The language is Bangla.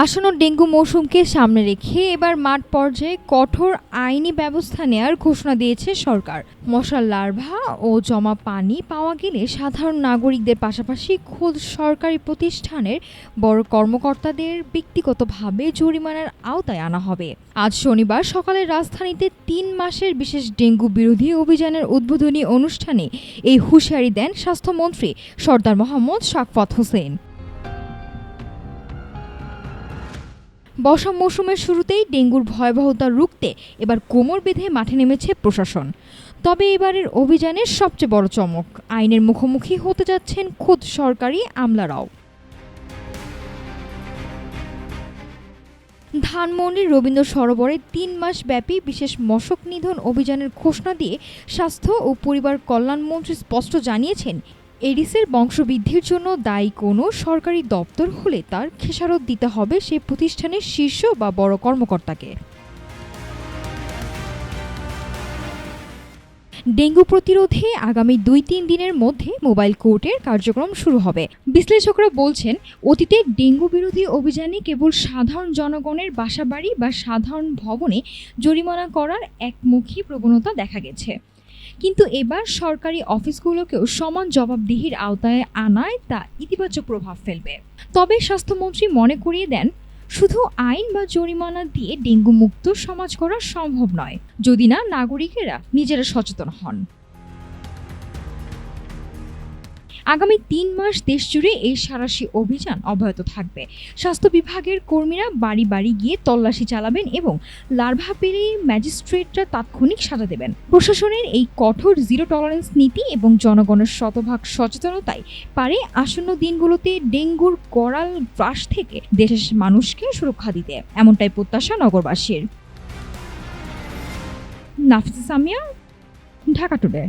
আসন্ন ডেঙ্গু মৌসুমকে সামনে রেখে এবার মাঠ পর্যায়ে কঠোর আইনি ব্যবস্থা নেয়ার ঘোষণা দিয়েছে সরকার। মশার লার্ভা ও জমা পানি পাওয়া গেলে সাধারণ নাগরিকদের পাশাপাশি খোদ সরকারি প্রতিষ্ঠানের বড় কর্মকর্তাদের ব্যক্তিগতভাবে জরিমানার আওতায় আনা হবে। আজ শনিবার সকালে রাজধানীতে ৩ মাসের বিশেষ ডেঙ্গু বিরোধী অভিযানের উদ্বোধনী অনুষ্ঠানে এই হুঁশিয়ারি দেন স্বাস্থ্যমন্ত্রী সরদার মোহাম্মদ শাফকাত হোসেন। বর্ষা মৌসুমের শুরুতেই ডেঙ্গুর ভয়াবহতা রুখতে এবার কোমর বেঁধে মাঠে নেমেছে প্রশাসন। তবে এবারের অভিযানের সবচেয়ে বড় চমক, আইনের মুখোমুখি হতে যাচ্ছেন খোদ সরকারি আমলারাও। ধানমন্ডির রবীন্দ্র সরোবরে ৩ মাস ব্যাপী বিশেষ মশক নিধন অভিযানের ঘোষণা দিয়ে স্বাস্থ্য ও পরিবার কল্যাণ মন্ত্রী স্পষ্ট জানিয়েছেন, এডিসের বংশবৃদ্ধির জন্য দায়ী কোনো সরকারি দপ্তর হলে তার খেসারত দিতে হবে সেই প্রতিষ্ঠানের শীর্ষ বা বড় কর্মকর্তাকে। ডেঙ্গু প্রতিরোধে আগামী ২-৩ দিনের মধ্যে মোবাইল কোর্টের কার্যক্রম শুরু হবে। বিশ্লেষকরা বলছেন, অতীতে ডেঙ্গু বিরোধী অভিযানে কেবল সাধারণ জনগণের বাসাবাড়ি বা সাধারণ ভবনে জরিমানা করার একমুখী প্রবণতা দেখা গেছে। কিন্তু এবার সরকারি অফিসগুলোকেও সমান জবাবদিহির আওতায় আনায় তা ইতিবাচক প্রভাব ফেলবে। তবে স্বাস্থ্যমন্ত্রী মনে করিয়ে দেন, শুধু আইন বা জরিমানা দিয়ে ডেঙ্গু মুক্ত সমাজ করা সম্ভব নয়, যদি না নাগরিকেরা নিজেরা সচেতন হন। আগামী ৩ মাস দেশজুড়ে এই সাঁড়াশি অভিযান অব্যাহত থাকবে। স্বাস্থ্য বিভাগের কর্মীরা বাড়ি বাড়ি গিয়ে তল্লাশি চালাবেন এবং লার্ভা পেলে ম্যাজিস্ট্রেটরা তাৎক্ষণিক সাজা দেবেন। প্রশাসনের এই কঠোর জিরো টলারেন্স নীতি এবং জনগণের শতভাগ সচেতনতাই পারে আসন্ন দিনগুলোতে ডেঙ্গুর করাল গ্রাস থেকে দেশের মানুষকে সুরক্ষা দিতে, এমনটাই প্রত্যাশা নগরবাসীর। নাফিসা সামিয়া, ঢাকা টুডে।